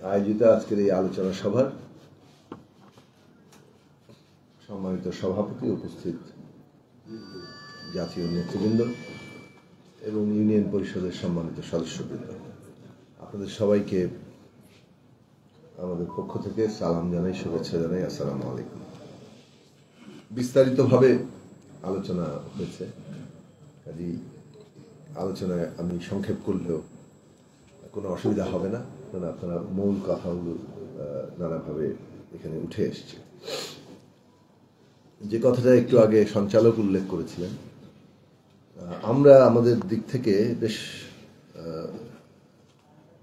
আয়োজিত আজকের এই আলোচনা সভার সম্মানিত সভাপতি, উপস্থিত জাতীয় নেতৃবৃন্দ এবং ইউনিয়ন পরিষদের সম্মানিত সদস্যবৃন্দ, আপনাদের সবাইকে আমাদের পক্ষ থেকে সালাম জানাই, শুভেচ্ছা জানাই। আসসালামু আলাইকুম। বিস্তারিতভাবে আলোচনা হয়েছে, কাজেই আলোচনায় আমি সংক্ষেপ করলেও কোনো অসুবিধা হবে না, কারণ আপনারা মূল কথাগুলো নানাভাবে এখানে উঠে এসছে। যে কথাটা একটু আগে সঞ্চালক উল্লেখ করেছিলেন, আমরা আমাদের দিক থেকে বেশ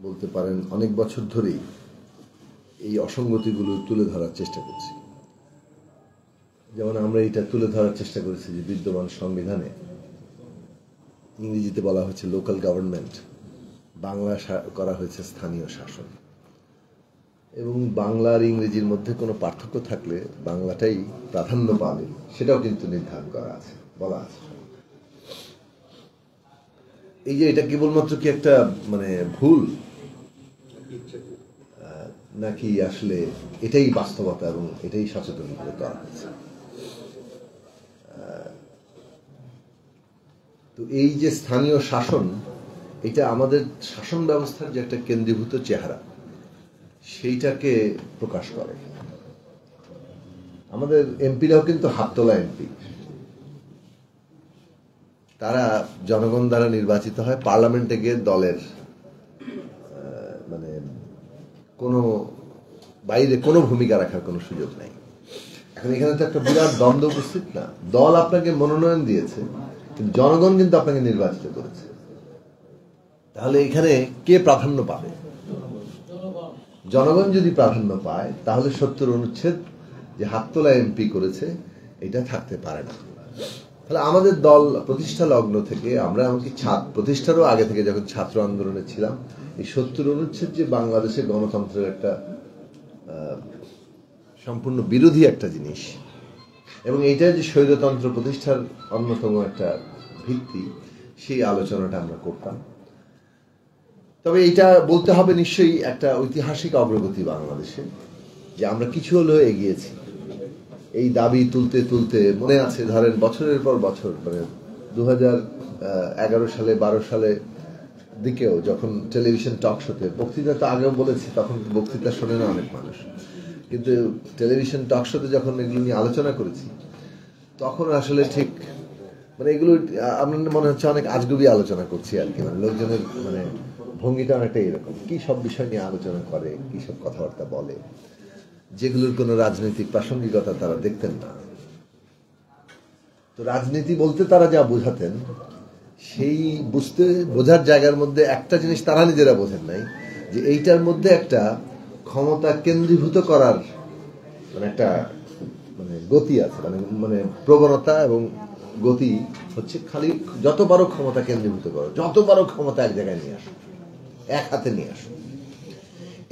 বলতে পারেন অনেক বছর ধরেই এই অসঙ্গতিগুলো তুলে ধরার চেষ্টা করছি। যেমন আমরা এটা তুলে ধরার চেষ্টা করেছি যে বিদ্যমান সংবিধানে ইংরেজিতে বলা হয়েছে লোকাল গভর্নমেন্ট, বাংলা করা হয়েছে স্থানীয় শাসন, এবং বাংলা আর ইংরেজির মধ্যে কোনো পার্থক্য থাকলে বাংলাটাই প্রাধান্য পাবে সেটাও কিন্তু নির্ধারণ করা আছে, বলা আছে। এই যে এটা কেবলমাত্র কি একটা ভুল, নাকি আসলে এটাই বাস্তবতা এবং এটাই সচেতন করে করা হয়েছে? তো এই যে স্থানীয় শাসন, এটা আমাদের শাসন ব্যবস্থার যে একটা কেন্দ্রীভূত চেহারা, সেইটাকে প্রকাশ করে। আমাদের এমপিরাও কিন্তু হাত তোলা এমপি, তারা জনগণ দ্বারা নির্বাচিত হয়, পার্লামেন্টে গিয়ে দলের কোনো বাইরে কোনো ভূমিকা রাখার কোনো সুযোগ নাই। এখন এখানে তো একটা বিরাট দ্বন্দ্ব উপস্থিত না, দল আপনাকে মনোনয়ন দিয়েছে কিন্তু জনগণ কিন্তু আপনাকে নির্বাচিত করেছে, তাহলে এখানে কে প্রাধান্য পাবে? জনগণ যদি প্রাধান্য পায় তাহলে ৭০ অনুচ্ছেদ যে হাততোলা এমপি করেছে এটা থাকতে পারে না। তাহলে আমাদের দল প্রতিষ্ঠা লগ্ন থেকে, আমরা এমনকি প্রতিষ্ঠারও আগে থেকে যখন ছাত্র আন্দোলনে ছিলাম, এই ৭০ অনুচ্ছেদ যে বাংলাদেশের গণতন্ত্রের একটা সম্পূর্ণ বিরোধী একটা জিনিস, এবং এইটা যে স্বৈরতন্ত্র প্রতিষ্ঠার অন্যতম একটা ভিত্তি, সেই আলোচনাটা আমরা করতাম। তবে এটা বলতে হবে নিশ্চয়ই একটা ঐতিহাসিক অগ্রগতি বাংলাদেশে, যে আমরা কিছু হলেও এগিয়েছি। এই দাবি তুলতে তুলতে মনে আছে, ধরেন বছরের পর বছর, 2011 সালে 12 সালে দিকেও যখন টেলিভিশন টক শোতে, বক্তৃতা তো আগেও বলেছি, তখন বক্তৃতা শোনে না অনেক মানুষ, কিন্তু টেলিভিশন টক শোতে যখন এগুলো নিয়ে আলোচনা করেছি, তখন আসলে ঠিক এগুলো আমার মনে হচ্ছে অনেক আজগুবি আলোচনা করছি আর কি। লোকজনের ভঙ্গিটা অনেকটা এরকম, কি সব বিষয় নিয়ে আলোচনা করে, কি সব কথাবার্তা বলে, যেগুলোর কোনো রাজনৈতিক প্রাসঙ্গিকতা তারা দেখতেন না। তো রাজনীতি বলতে তারা যা বোঝাতেন, সেই বোঝার জায়গার মধ্যে একটা জিনিস তারা নিজেরা বোঝেন নাই, যে এইটার মধ্যে একটা ক্ষমতা কেন্দ্রীভূত করার একটা গতি আছে, প্রবণতা এবং গতি হচ্ছে খালি যত বড় ক্ষমতা কেন্দ্রীভূত করো, যত বড় ক্ষমতা এক জায়গায় নিয়ে আসো, এক হাতে নিয়ে আসো।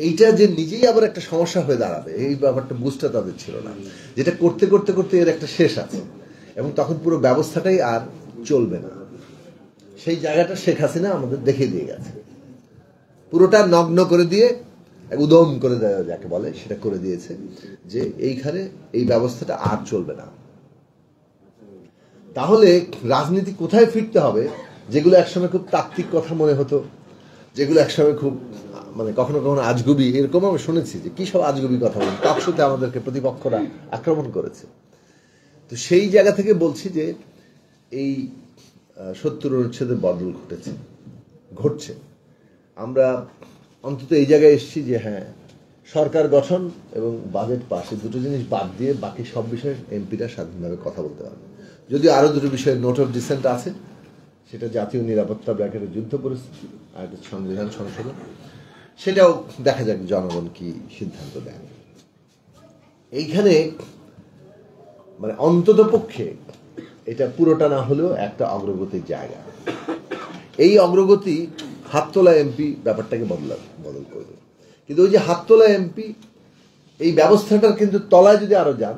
এইটা যে নিজেই আবার একটা সমস্যা হয়ে দাঁড়াবে, এই ব্যাপারটা বুঝতে তাদের ছিল না, যেটা করতে করতে করতে এর একটা শেষ আছে, এবং তখন পুরো ব্যবস্থাটাই আর চলবে না। সেই জায়গাটা শেখ হাসিনা আমাদের দেখিয়ে দিয়ে গেছে, পুরোটা নগ্ন করে দিয়ে, উদম করে দেওয়া যাকে বলে, সেটা করে দিয়েছে, যে এইখানে এই ব্যবস্থাটা আর চলবে না। তাহলে রাজনীতি কোথায় ফিরতে হবে? যেগুলো একসময় খুব তাত্ত্বিক কথা মনে হতো, যেগুলো একসময় খুব কখনো কখনো আজগুবি, এরকম আমি শুনেছি যে কি সব আজগুবি কথা বলেন, টকশোতে আমাদেরকে প্রতিপক্ষরা আক্রমণ করেছে। তো সেই জায়গা থেকে বলছি যে এই ৭০ অনুচ্ছেদের বদল ঘটছে। আমরা অন্তত এই জায়গায় এসেছি যে হ্যাঁ, সরকার গঠন এবং বাজেট পাস, এই দুটো জিনিস বাদ দিয়ে বাকি সব বিষয়ে এমপিরা স্বাধীনভাবে কথা বলতে পারবে। যদিও আরো দুটো বিষয়ে নোট অফ ডিসেন্ট আছে, সেটা জাতীয় নিরাপত্তা, ব্র্যাকেটে যুদ্ধ পরিস্থিতি, আর একটা সংবিধান সংশোধন, সেটাও দেখা যাক জনগণ কি সিদ্ধান্ত দেন। এইখানে অন্তত পক্ষে এটা পুরোটা না হলেও একটা অগ্রগতির জায়গা। এই অগ্রগতি হাততোলা এমপি ব্যাপারটাকে বদল করবে। কিন্তু ওই যে হাততোলা এমপি, এই ব্যবস্থাটার কিন্তু তলায় যদি আরো যান,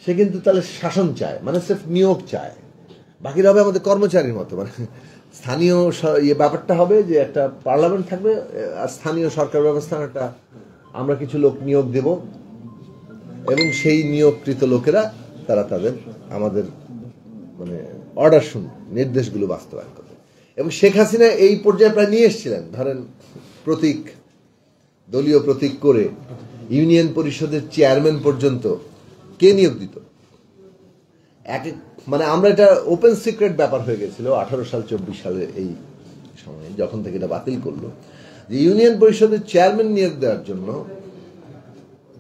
সে কিন্তু তাহলে শাসন চায়, সির্ফ নিয়োগ চায়, বাকিরা হবে আমাদের কর্মচারীর মতো। স্থানীয় ব্যাপারটা হবে যে একটা পার্লামেন্ট থাকবে, আর স্থানীয় সরকার ব্যবস্থার একটা আমরা কিছু লোক নিয়োগ দেব এবং সেই নিয়োগকৃত লোকেরা তারা তাদের আমাদের মানে অর্ডার শুনবে, নির্দেশগুলো বাস্তবায়ন করবে। এবং শেখ হাসিনা এই পর্যায়ে প্রায় নিয়ে এসেছিলেন, ধরেন প্রতীক, দলীয় প্রতীক করে ইউনিয়ন পরিষদের চেয়ারম্যান পর্যন্ত কে নিয়োগ দিত। মানে আমরা এটা ওপেন সিক্রেট ব্যাপার হয়ে গেছিল 18 সাল 24 সালে এই সময়ে, যখন থেকে এটা বাতিল করলো, যে ইউনিয়ন পরিষদের চেয়ারম্যান নিয়োগ দেওয়ার জন্য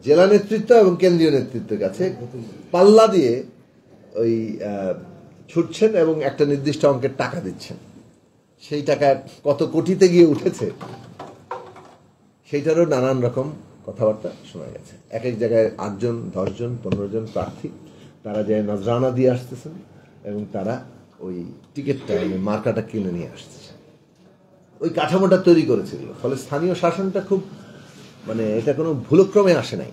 জেলা নেতৃত্ব এবং কেন্দ্রীয় নেতৃত্বের কাছে পাল্লা দিয়ে ওই ছুটছেন এবং একটা নির্দিষ্ট অঙ্কের টাকা দিচ্ছেন। সেই টাকা কত কোটিতে গিয়ে উঠেছে সেইটারও নানান রকম কথাবার্তা শোনা গেছে। এক এক জায়গায় 8 জন 10 জন 15 জন প্রার্থী তারা যায় নজরানা দিয়ে আসতেছেন এবং তারা ওই টিকিটটা মানে মার্কাটা কিনে নিয়ে আসতেছেন। ওই কাঠামোটা তৈরি করেছিল, ফলে স্থানীয় শাসনটা খুব মানে এটা কোনো ভুলক্রমে আসে নাই।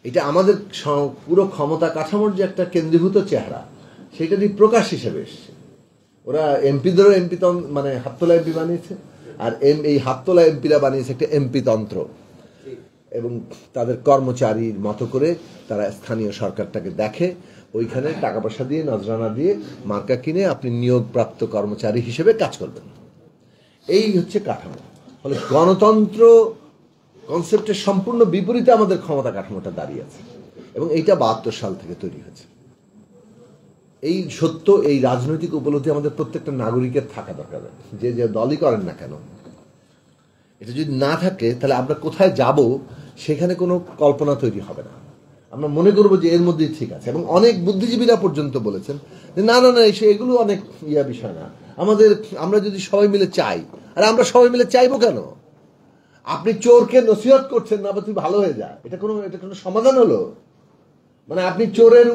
এটা আমাদের পুরো ক্ষমতা কাঠামোর যে একটা কেন্দ্রীভূত চেহারা সেটারই প্রকাশ হিসেবে এসছে। ওরা এমপিদেরও এমপি মানে হাততোলা এমপি বানিয়েছে, আর এই হাততোলা এমপিরা বানিয়েছে একটা এমপি তন্ত্র, এবং তাদের কর্মচারীর মতো করে তারা স্থানীয় সরকারটাকে দেখে, ওইখানে টাকা পয়সা দিয়ে নজরানা দিয়ে মার্কা কিনে আপনি নিয়োগপ্রাপ্ত কর্মচারী হিসেবে কাজ করবেন। এই হচ্ছে কাঠামো। ফলে গণতন্ত্র কনসেপ্টের সম্পূর্ণ বিপরীতে আমাদের ক্ষমতা কাঠামোটা দাঁড়িয়ে আছে, এবং এইটা 72 সাল থেকে তৈরি হয়েছে। এই সত্য, এই রাজনৈতিক উপলব্ধি আমাদের প্রত্যেকটা নাগরিকের থাকা দরকার, যে যে দলই করেন না কেন। এটা যদি না থাকে তাহলে আমরা কোথায় যাব সেখানে কোনো কল্পনা তৈরি হবে না। আমরা মনে করবো যে এর মধ্যেই ঠিক আছে, এবং অনেক বুদ্ধিজীবীরা পর্যন্ত বলেছেন যে না না না, এগুলো অনেক বিষয় না, আমরা যদি সবাই মিলে চাই। আর আমরা সবাই মিলে চাইবো কেন? আপনি চোরকে নসিহত করছেন না, তুই ভালো হয়ে যা, এটা কোনো সমাধান হলো? মানে আপনি চোরের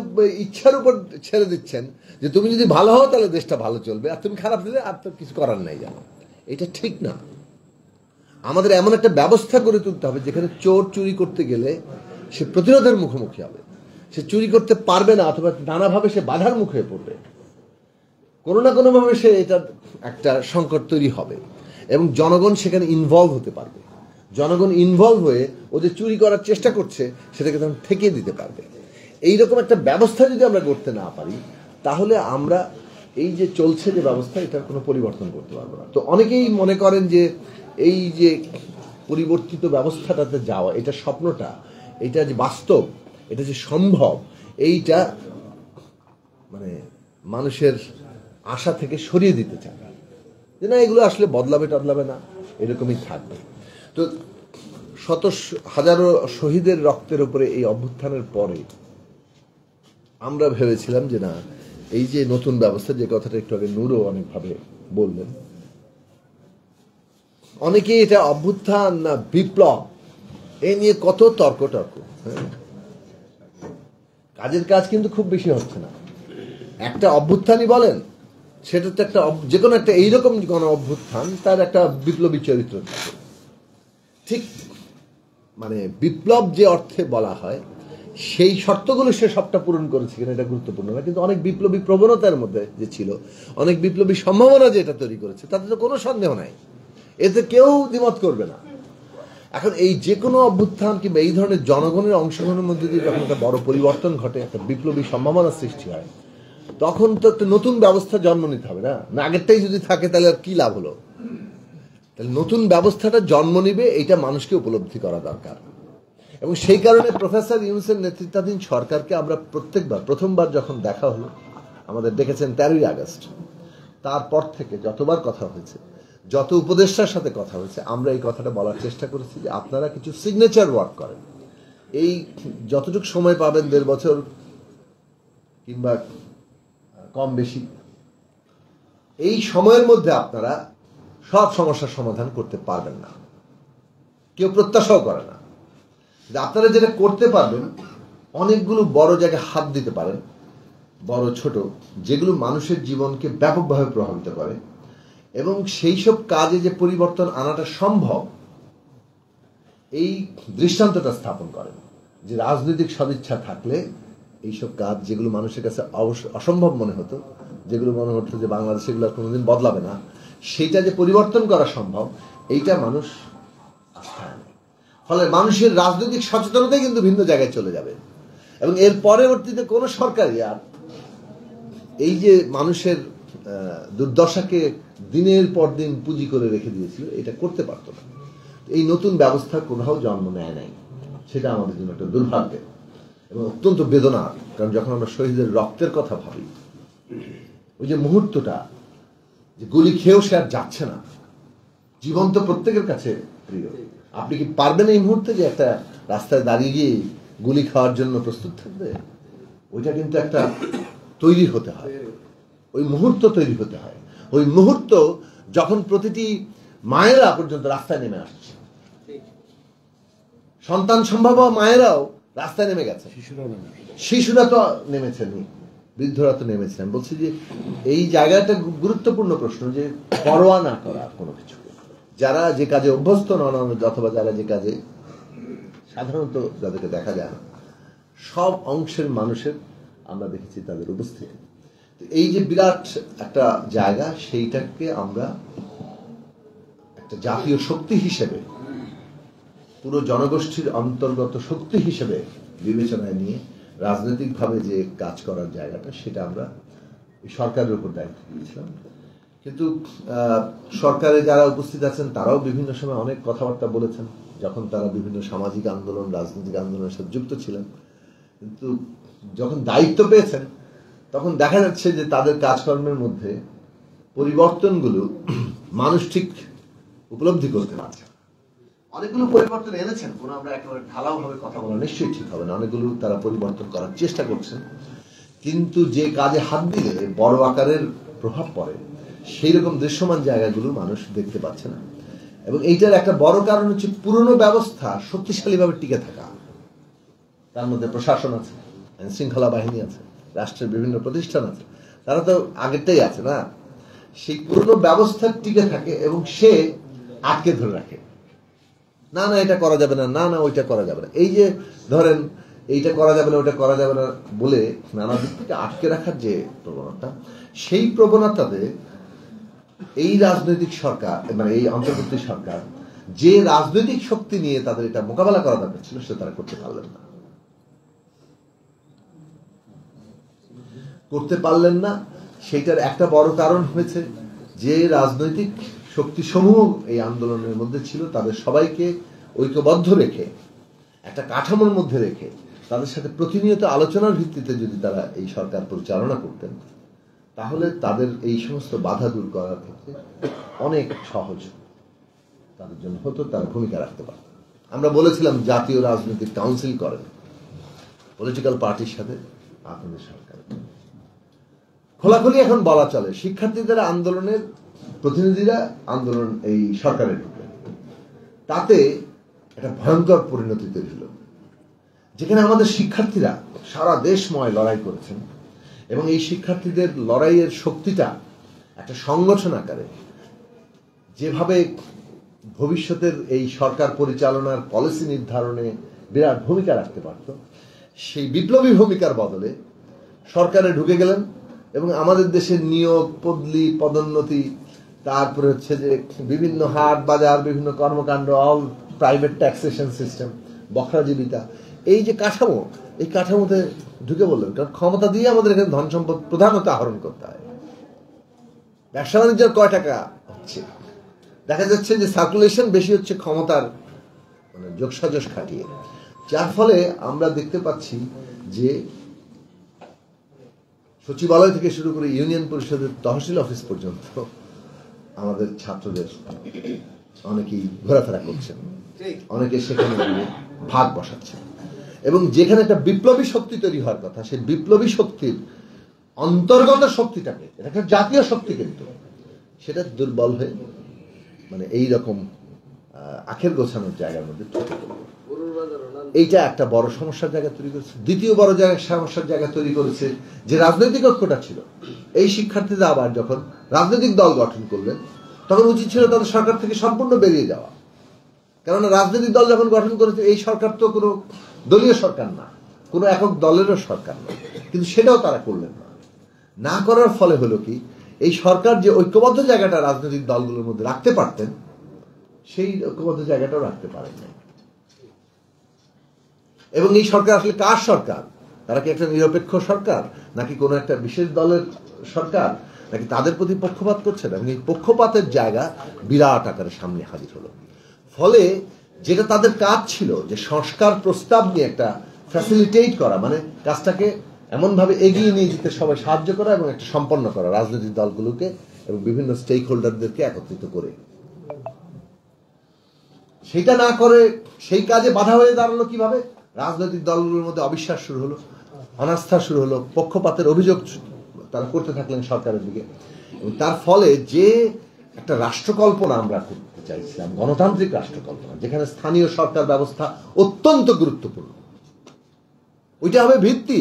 ইচ্ছার উপর ছেড়ে দিচ্ছেন যে তুমি যদি ভালো হও তাহলে দেশটা ভালো চলবে, আর তুমি খারাপ দিলে আর তো কিছু করার নাই, জানো এটা ঠিক না। আমাদের এমন একটা ব্যবস্থা গড়ে তুলতে হবে যেখানে চোর চুরি করতে গেলে সে প্রতিরোধের মুখোমুখি হবে, সে চুরি করতে পারবে না, অথবা নানাভাবে সে বাধার মুখে পড়বে, কোনো না কোনোভাবে সে এটা একটা সংকট তৈরি হবে, এবং জনগণ সেখানে ইনভলভ হতে পারবে। জনগণ ইনভলভ হয়ে ও যে চুরি করার চেষ্টা করছে সেটাকে তখন ঠেকিয়ে দিতে পারবে। এইরকম একটা ব্যবস্থা যদি আমরা করতে না পারি তাহলে আমরা এই যে চলছে যে ব্যবস্থা এটার কোনো পরিবর্তন করতে পারবো না। তো অনেকেই মনে করেন যে এই যে পরিবর্তিত ব্যবস্থাটাতে যাওয়া, এটা স্বপ্নটা, এটা যে বাস্তব, এটা যে সম্ভব, এইটা মানে মানুষের আশা থেকে সরিয়ে দিতে চায় যে না, এগুলো আসলে বদলাবে না, এরকমই থাকবে। তো শত হাজারো শহীদের রক্তের উপরে এই অভ্যুত্থানের পরে আমরা ভেবেছিলাম যে না, এই যে নতুন ব্যবস্থা, যে কথাটা একটু আগে নূরও অনেকভাবে বললেন, অনেকেই এটা অভ্যুত্থান না বিপ্লব, এই নিয়ে কত তর্ক। হ্যাঁ, কাজের কাজ কিন্তু খুব বেশি হচ্ছে না। একটা অভ্যুত্থানই বলেন, সেটা তো একটা যে কোনো একটা এইরকম গণ অভ্যুত্থান তার একটা বিপ্লবী চরিত্র থাকে। ঠিক মানে বিপ্লব যে অর্থে বলা হয় সেই শর্তগুলো সে সবটা পূরণ করেছে কিনা এটা গুরুত্বপূর্ণ না, কিন্তু অনেক বিপ্লবী প্রবণতার মধ্যে যে ছিল, অনেক বিপ্লবী সম্ভাবনা যে এটা তৈরি করেছে তাতে তো কোনো সন্দেহ নাই, এতে কেউ দ্বিমত করবে না। এখন এই যে কোনো অভ্যুত্থান কিংবা এই ধরনের জনগণের অংশগ্রহণের মধ্যে দিয়ে যখন একটা বড় পরিবর্তন ঘটে, একটা বিপ্লবী সম্ভাবনা সৃষ্টি হয়, তখন তো একটা নতুন ব্যবস্থা জন্ম নিতে হবে না। আগেরটাই যদি থাকে তাহলে আর কি লাভ হলো? তাহলে নতুন ব্যবস্থাটা জন্ম নিবে, এইটা মানুষকে উপলব্ধি করা দরকার। এবং সেই কারণে প্রফেসর ইউনূসের নেতৃত্বাধীন সরকারকে আমরা প্রথমবার যখন দেখা হলো, আমাদের ডেকেছেন 13ই আগস্ট, তারপর থেকে যতবার কথা হয়েছে, যত উপদেষ্টার সাথে কথা হয়েছে, আমরা এই কথাটা বলার চেষ্টা করেছি যে আপনারা কিছু সিগনেচার ওয়ার্ক করেন, এই যতটুকু সময় পাবেন, 1.5 বছর কিংবা কম বেশি, এই সময়ের মধ্যে আপনারা সব সমস্যার সমাধান করতে পারবেন না, কেউ প্রত্যাশাও করে না। আপনারা যেটা করতে পারবেন, অনেকগুলো বড় জায়গায় হাত দিতে পারেন, বড় ছোট, যেগুলো মানুষের জীবনকে ব্যাপকভাবে প্রভাবিত করে, এবং সেই সব কাজে যে পরিবর্তন আনাটা সম্ভব, এই দৃষ্টান্তটা স্থাপন করেন যে রাজনৈতিক সদিচ্ছা থাকলে এইসব কাজ, যেগুলো মানুষের কাছে অসম্ভব মনে হতো, যেগুলো মনে হতো যে বাংলাদেশে এগুলো কোনোদিন বদলাবে না, সেইটা যে পরিবর্তন করা সম্ভব, এইটা মানুষ আস্থা আনে। ফলে মানুষের রাজনৈতিক সচেতনতাই কিন্তু ভিন্ন জায়গায় চলে যাবে। এবং এর পরবর্তীতে কোনো সরকারই আর এই যে মানুষের দুর্দশাকে দিনের পর দিন পুঁজি করে রেখে দিয়েছিল, এটা করতে পারতো না। এই নতুন ব্যবস্থা কোথাও জন্ম নেয় নাই, সেটা আমাদের জন্য একটা দুর্ভাগ্য এবং অত্যন্ত বেদনার। কারণ যখন আমরা শহীদের রক্তের কথা ভাবি, ওই যে মুহূর্তটা, যে গুলি খেয়েও সে আর যাচ্ছে না, জীবন তো প্রত্যেকের কাছে প্রিয়। আপনি কি পারবেন এই মুহূর্তে যে একটা রাস্তায় দাঁড়িয়ে গিয়ে গুলি খাওয়ার জন্য প্রস্তুত থাকবে? ওইটা কিন্তু একটা তৈরি হতে হয়, ওই মুহূর্ত তৈরি হতে হয়। ওই মুহূর্ত যখন প্রতিটি মায়েরা পর্যন্ত রাস্তায় নেমে আসছে, সন্তান সম্ভব মায়েরাও রাস্তায় নেমে গেছে, শিশুরা তো নেমেছেন, বৃদ্ধরা তো নেমেছেন। আমি বলছি যে এই জায়গাটা গুরুত্বপূর্ণ প্রশ্ন, যে পরোয়া না করা কোনো কিছু, যারা যে কাজে অভ্যস্ত নন অথবা যারা যে কাজে সাধারণত যাদেরকে দেখা যায় না, সব অংশের মানুষের আমরা দেখেছি তাদের উপস্থিতি। এই যে বিরাট একটা জায়গা, সেইটাকে আমরা একটা জাতীয় শক্তি হিসেবে, পুরো জনগোষ্ঠীর অন্তর্গত শক্তি হিসেবে বিবেচনায় নিয়ে রাজনৈতিকভাবে যে কাজ করার জায়গাটা, সেটা আমরা সরকারের উপর দায়িত্ব দিয়েছিলাম। কিন্তু সরকারে যারা উপস্থিত আছেন তারাও বিভিন্ন সময় অনেক কথাবার্তা বলেছেন, যখন তারা বিভিন্ন সামাজিক আন্দোলন, রাজনৈতিক আন্দোলনের সাথে যুক্ত ছিলেন। কিন্তু যখন দায়িত্ব পেয়েছেন, তখন দেখা যাচ্ছে যে তাদের কাজকর্মের মধ্যে পরিবর্তনগুলো মানুষ ঠিক উপলব্ধি করতে পারছে। অনেকগুলো পরিবর্তন এনেছেন, কোনো আমরা একেবারে ঢালাও ভাবে কথা বলা নিশ্চয়ই ঠিক হবে না। অনেকগুলো তারা পরিবর্তন করার চেষ্টা করছেন, কিন্তু যে কাজে হাত দিলে বড় আকারের প্রভাব পড়ে, সেই রকম দৃশ্যমান জায়গাগুলো মানুষ দেখতে পাচ্ছে না। এবং এইটার একটা বড় কারণ হচ্ছে পুরনো ব্যবস্থা শক্তিশালীভাবে টিকে থাকা। তার মধ্যে প্রশাসন আছে, আইন শৃঙ্খলা বাহিনী আছে, রাষ্ট্রের বিভিন্ন প্রতিষ্ঠান আছে, তারা তো আগেরটাই আছে না। সেই পুরনো ব্যবস্থা টিকে থাকে এবং সে আটকে ধরে রাখে, না না এটা করা যাবে না, না না ওইটা করা যাবে না। এই যে ধরেন এইটা করা যাবে না, ওইটা করা যাবে না বলে নানা দিক থেকে আটকে রাখার যে প্রবণতা, সেই প্রবণতাতে এই রাজনৈতিক সরকার, মানে এই অন্তর্বর্তী সরকার যে রাজনৈতিক শক্তি নিয়ে তাদের এটা মোকাবেলা করা দরকার ছিল, সেটা তারা করতে পারলেন না। সেইটার একটা বড় কারণ হয়েছে যে রাজনৈতিক শক্তিসমূহ এই আন্দোলনের মধ্যে ছিল, তাদের সবাইকে ঐক্যবদ্ধ রেখে, একটা কাঠামোর মধ্যে রেখে, তাদের সাথে প্রতিনিয়ত আলোচনার ভিত্তিতে যদি তারা এই সরকার পরিচালনা করতেন, তাহলে তাদের এই সমস্ত বাধা দূর করার ক্ষেত্রে অনেক সহজ তাদের জন্য হতো, তারা ভূমিকা রাখতে পারত। আমরা বলেছিলাম জাতীয় রাজনৈতিক কাউন্সিল করেন পলিটিক্যাল পার্টির সাথে আপনাদের সরকার। খোলাখুলি এখন বলা চলে, শিক্ষার্থীদের আন্দোলনের প্রতিনিধিরা আন্দোলন এই সরকারে ঢুকলেন, তাতে একটা ভয়ঙ্কর পরিণতি তৈরি হল, যেখানে আমাদের শিক্ষার্থীরা সারা দেশময় লড়াই করেছেন এবং এই শিক্ষার্থীদের লড়াইয়ের শক্তিটা একটা সংগঠন আকারে যেভাবে ভবিষ্যতের এই সরকার পরিচালনার পলিসি নির্ধারণে বিরাট ভূমিকা রাখতে পারত, সেই বিপ্লবী ভূমিকার বদলে সরকারে ঢুকে গেলেন এবং আমাদের দেশের নিয়োগ, বদলি, পদোন্নতি, তারপরে হচ্ছে যে বিভিন্ন হাট বাজার, বিভিন্ন কর্মকাণ্ড, অল প্রাইভেট ট্যাক্সেশন সিস্টেম, বখরাজীবিতা, এই যে কাঠামো, এই কাঠামোতে ঢুকে বললেন। কারণ ক্ষমতা দিয়ে আমাদের এখানে ধন সম্পদ প্রধানত আহরণ করতে হয়। ব্যবসা বাণিজ্যের কয় টাকা হচ্ছে, দেখা যাচ্ছে যে সার্কুলেশন বেশি হচ্ছে ক্ষমতার মানে যোগসাজশ খাটিয়ে, যার ফলে আমরা দেখতে পাচ্ছি যে সচিবালয় থেকে শুরু করে ইউনিয়ন পরিষদের তহসিল অফিস পর্যন্ত আমাদের ছাত্রদের অনেকেই ঘোরাফেরা করছেন, অনেকে সেখানে ভাগ বসাচ্ছেন এবং যেখানে একটা বিপ্লবী শক্তি তৈরি হওয়ার কথা, সেই বিপ্লবী শক্তির অন্তর্গত শক্তিটাকে, এটা একটা জাতীয় শক্তি, কিন্তু সেটা দুর্বল হয়ে মানে এইরকম আখের গোছানোর জায়গার মধ্যে এইটা একটা বড় সমস্যার জায়গা তৈরি করেছে। দ্বিতীয় বড় সমস্যার জায়গা তৈরি করেছে যে রাজনৈতিক ঐক্যটা ছিল। এই শিক্ষার্থীরা আবার যখন রাজনৈতিক দল গঠন করলেন, তখন উচিত ছিল তাদের সরকার থেকে সম্পূর্ণ বেরিয়ে যাওয়া, কেননা রাজনৈতিক দল যখন গঠন করেছে, এই সরকার তো কোনো দলীয় সরকার না, কোনো একক দলেরও সরকার না, কিন্তু সেটাও তারা করলেন না। না করার ফলে হলো কি, এই সরকার যে ঐক্যবদ্ধ জায়গাটা রাজনৈতিক দলগুলোর মধ্যে রাখতে পারতেন, সেই ঐক্যবদ্ধ জায়গাটাও রাখতে পারেন না। এবং এই সরকার আসলে কার সরকার? তারা কি একটা নিরপেক্ষ সরকার, নাকি কোনো একটা বিশেষ দলের সরকার, নাকি তাদের প্রতি পক্ষপাত করছে? এবং এই পক্ষপাতের জায়গা বিরাট আকারে সামনে হাজির হলো। ফলে যেটা তাদের কাজ ছিল যে সংস্কার প্রস্তাব নিয়ে একটা ফ্যাসিলিটেট করা, মানে কাজটাকে এমনভাবে এগিয়ে নিয়ে যেতে সবাই সাহায্য করা এবং একটা সম্পন্ন করা রাজনৈতিক দলগুলোকে এবং বিভিন্ন স্টেক হোল্ডারদেরকে একত্রিত করে, সেটা না করে সেই কাজে বাধা হয়ে দাঁড়ালো কিভাবে? রাজনৈতিক দলগুলোর মধ্যে অবিশ্বাস শুরু হলো, অনাস্থা শুরু হলো, পক্ষপাতের অভিযোগ তারা করতে থাকলেন সরকারের দিকে। এবং তার ফলে যে একটা রাষ্ট্রকল্পনা আমরা করতে চাইছিলাম, গণতান্ত্রিক রাষ্ট্রকল্পনা, যেখানে স্থানীয় সরকার ব্যবস্থা অত্যন্ত গুরুত্বপূর্ণ, ওইটা হবে ভিত্তি।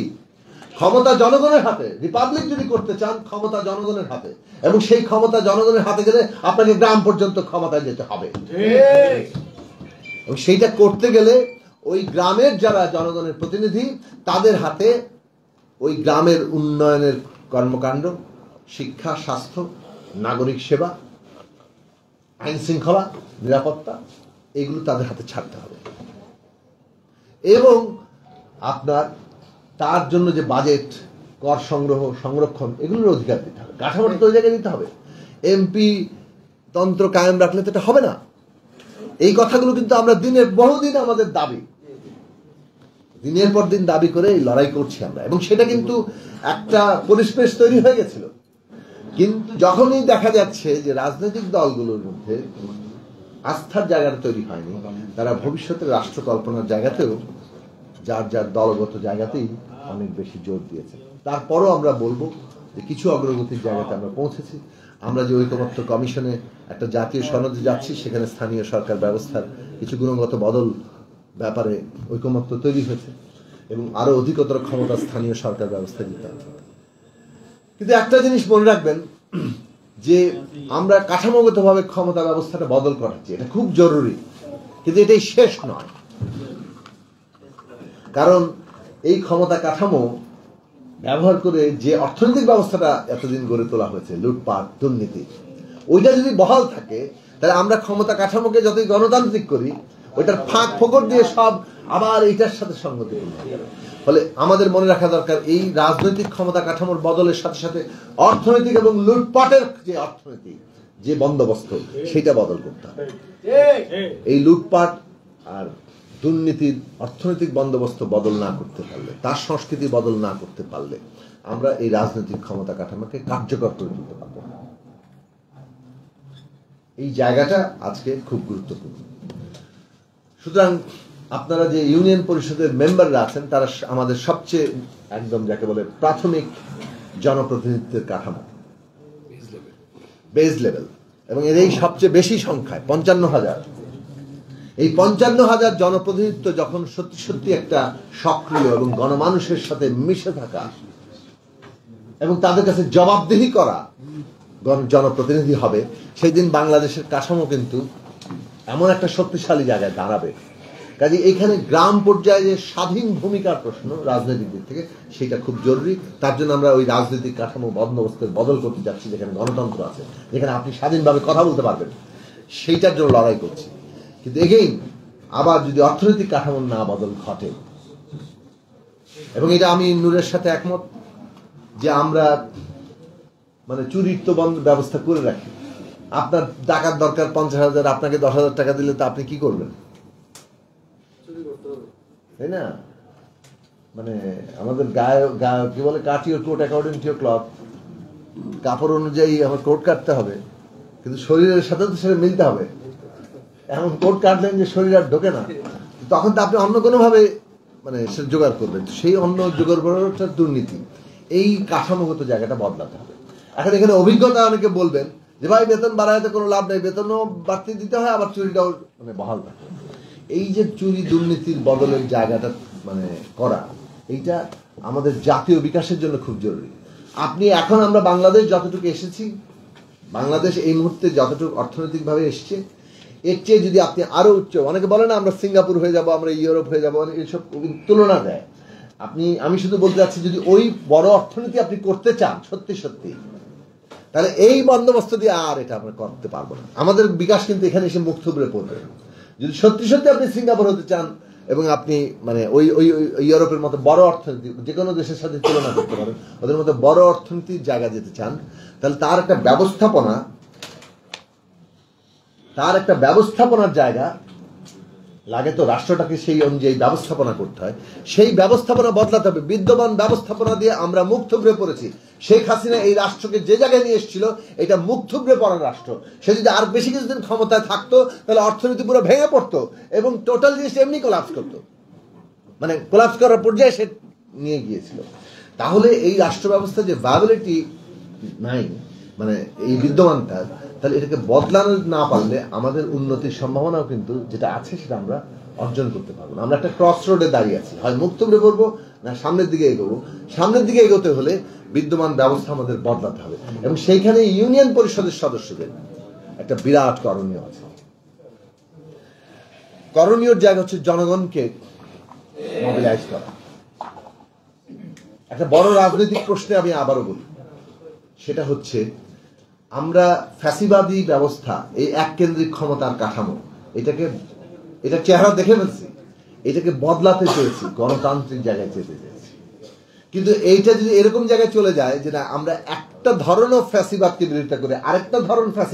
ক্ষমতা জনগণের হাতে। রিপাবলিক যদি করতে চান, ক্ষমতা জনগণের হাতে, এবং সেই ক্ষমতা জনগণের হাতে গেলে আপনাকে গ্রাম পর্যন্ত ক্ষমতায় যেতে হবে। এবং সেইটা করতে গেলে ওই গ্রামের যারা জনগণের প্রতিনিধি, তাদের হাতে ওই গ্রামের উন্নয়নের কর্মকাণ্ড, শিক্ষা, স্বাস্থ্য, নাগরিক সেবা, আইন শৃঙ্খলা, নিরাপত্তা, এগুলো তাদের হাতে ছাড়তে হবে। এবং আপনার তার জন্য যে বাজেট, কর সংগ্রহ, সংরক্ষণ, এগুলোর অধিকার দিতে হবে, কাঠামোটা তো ওই জায়গায় দিতে হবে। এমপি তন্ত্র কায়েম রাখলে তো এটা হবে না। এই কথাগুলো কিন্তু আমরা বহুদিন আমাদের দাবি, দিনের পর দিন দাবি করে লড়াই করছি আমরা, এবং সেটা কিন্তু একটা পরিবেশ তৈরি হয়ে গেছিল। কিন্তু যখনই দেখা যাচ্ছে যে রাজনৈতিক দলগুলোর মধ্যে আস্থার জায়গাটা তৈরি হয়নি, তারা ভবিষ্যতের রাষ্ট্র কল্পনার জায়গাতেও যার যার দলগত জায়গাতেই অনেক বেশি জোর দিয়েছে। তারপরও আমরা বলবো যে কিছু অগ্রগতির জায়গাতে আমরা পৌঁছেছি। আমরা যে ঐকমত্য কমিশনে একটা জাতীয় সনদে যাচ্ছি, সেখানে স্থানীয় সরকার ব্যবস্থার কিছু গুণগত বদল ব্যাপারে ঐকমত্য তৈরি হয়েছে, এবং আরো অধিকতর ক্ষমতা স্থানীয় সরকার ব্যবস্থা দিতে হবে। কিন্তু একটা জিনিস মনে রাখবেন, যে আমরা কাঠামোগতভাবে ক্ষমতা ব্যবস্থাটা বদল করাচ্ছি, এটা খুব জরুরি, কিন্তু এটাই শেষ নয়। কারণ এই ক্ষমতা কাঠামো ব্যবহার করে যে অর্থনৈতিক ব্যবস্থাটা এতদিন গড়ে তোলা হয়েছে, লুটপাট, দুর্নীতি, ওইটা যদি বহাল থাকে, তাহলে আমরা ক্ষমতা কাঠামোকে যতই গণতান্ত্রিক করি, ওইটার ফাঁক ফোকর দিয়ে সব আবার এইটার সাথে সঙ্গতিপূর্ণ হয়ে যাবে। ফলে আমাদের মনে রাখা দরকার, এই রাজনৈতিক ক্ষমতা কাঠামোর বদলের সাথে সাথে অর্থনৈতিক এবং লুটপাটের যে অর্থনীতি, যে বন্দোবস্ত, সেটা বদল করতে হবে। এই লুটপাট আর দুর্নীতির অর্থনৈতিক বন্দোবস্ত বদল না করতে পারলে, তার সংস্কৃতি বদল না করতে পারলে, আমরা এই রাজনৈতিক ক্ষমতা কাঠামোকে কার্যকর করে তুলতে পারবো না। এই জায়গাটা আজকে খুব গুরুত্বপূর্ণ। সুতরাং আপনারা যে ইউনিয়ন পরিষদের মেম্বাররা আছেন, তারা আমাদের সবচেয়ে একদম যাকে বলে প্রাথমিক জনপ্রতিনিধিত্বের কাঠামো, বেস লেভেল, এবং এর এই সবচেয়ে বেশি সংখ্যায় 55,000। এই 55,000 জনপ্রতিনিধিত্ব যখন সত্যি সত্যি একটা সক্রিয় এবং গণমানুষের সাথে মিশে থাকা এবং তাদের কাছে জবাবদিহি করা জনপ্রতিনিধি হবে, সেই দিন বাংলাদেশের কাঠামো কিন্তু এমন একটা শক্তিশালী জায়গায় দাঁড়াবে। কাজে এইখানে গ্রাম পর্যায়ে যে স্বাধীন ভূমিকার প্রশ্ন রাজনৈতিক দিক থেকে, সেটা খুব জরুরি। তার জন্য আমরা ওই রাজনৈতিক কাঠামো বন্দোবস্তের বদল করতে যাচ্ছি, যেখানে গণতন্ত্র আছে, যেখানে আপনি স্বাধীনভাবে কথা বলতে পারবেন, সেইটার জন্য লড়াই করছি। কিন্তু এগেইন আবার যদি অর্থনৈতিক কাঠামোর না বদল ঘটে, এবং এটা আমি নূরের সাথে একমত, যে আমরা মানে চুরির তো ব্যবস্থা করে রাখি। আপনার টাকার দরকার 50,000, আপনাকে 10,000 টাকা দিলে তো আপনি কি করবেন, তাই না? মানে আমাদের গায়ে কি বলে, cut your coat according to your cloth, কাপড় অনুযায়ী আমার কোট কাটতে হবে, কিন্তু শরীরের সাথে তো সেটা মিলতে হবে। এমন কোট কাটলেন যে শরীর আর ঢোকে না, তখন তো আপনি অন্য কোনোভাবে মানে সে জোগাড় করবেন, সেই অন্য জোগাড় করাটা দুর্নীতি। এই কাঠামোগত জায়গাটা বদলাতে হবে। এখন এখানে অভিজ্ঞতা অনেকে বলবেন যে ভাই বেতন বাড়াইতে কোনো লাভ নেই, বেতনও বাড়তি দিতে হয়, আবার চুরিটাও মানে বহাল থাকে। এই যে চুরি দুর্নীতির বদলের জায়গাটা মানে করা, এইটা আমাদের জাতীয় বিকাশের জন্য খুব জরুরি। আপনি এখন আমরা বাংলাদেশ যতটুকু এসেছি, বাংলাদেশ এই মুহূর্তে যতটুকু অর্থনৈতিকভাবে এসছে, এর চেয়ে যদি আপনি আরো উচ্চ, অনেকে বলে না আমরা সিঙ্গাপুর হয়ে যাব, আমরা ইউরোপ হয়ে যাবো, এইসব তুলনা দেয়। আমি শুধু বলতে চাচ্ছি, যদি ওই বড় অর্থনীতি আপনি করতে চান সত্যি সত্যি, তাহলে এই বন্দোবস্ত দিয়ে আর এটা আমরা করতে পারবো না। আমাদের বিকাশ কিন্তু এখানে এসে মুখ থুবড়ে পড়বে। যদি সত্যি সত্যি আপনি সিঙ্গাপুর হতে চান, এবং আপনি মানে ওই ওই ওই ইউরোপের মতো বড় অর্থনীতি যে কোনো দেশের সাথে তুলনা করতে পারেন, ওদের মতো বড় অর্থনীতির জায়গা যেতে চান, তাহলে তার একটা ব্যবস্থাপনার জায়গা লাগে, তো রাষ্ট্রটাকে সেই অনুযায়ী ব্যবস্থাপনা করতে হয়। সেই ব্যবস্থাপনা বদলাতে হবে। বিদ্যমান ব্যবস্থাপনা দিয়ে আমরা মুখ থুবড়ে পড়েছি। শেখ হাসিনা এই রাষ্ট্রকে যে জায়গায় নিয়ে এসেছিল, এটা মুখ থুবড়ে পড়ার রাষ্ট্র। সে যদি আর বেশি কিছুদিন ক্ষমতায় থাকতো, তাহলে অর্থনীতি পুরো ভেঙে পড়তো এবং টোটাল জিনিসটা এমনি কোলাপস করতো, মানে কোলাপস করার পর্যায়ে সে নিয়ে গিয়েছিল। তাহলে এই রাষ্ট্র ব্যবস্থা যে ভায়াবিলিটি নাই, মানে এই বিদ্যমানটা, তাহলে এটাকে বদলানো না পারলে আমাদের উন্নতির সম্ভাবনাও কিন্তু যেটা আছে সেটা আমরা অর্জন করতে পারবো না। আমরা একটা ক্রস রোডে দাঁড়িয়ে আছি, হয় মুখ থুবড়ে পড়বো না সামনের দিকে এগোবো। সামনের দিকে এগোতে হলে বিদ্যমান ব্যবস্থা আমাদের বদলাতে হবে, এবং সেইখানে ইউনিয়ন পরিষদের সদস্যদের একটা বিরাট করণীয় আছে। করণীয় জায়গা হচ্ছে জনগণকে মোবিলাইজ করা। একটা বড় রাজনৈতিক প্রশ্নে আমি আবারও বলি, সেটা হচ্ছে আমরা ফ্যাসিবাদী ব্যবস্থা, এই এককেন্দ্রিক ক্ষমতার কাঠামো, এটা চেহারা দেখে ফেলছি, এটাকে বদলাতে চেয়েছি, গণতান্ত্রিক জায়গায় যেতে চেয়েছি। কিন্তু এইটা যদি এরকম জায়গায় চলে যায় যে না, আমরা একটা ধরনের ফ্যাসিবাদকে বিরোধিতা করে আরেকটা ধরন ফ্যাসিবাদ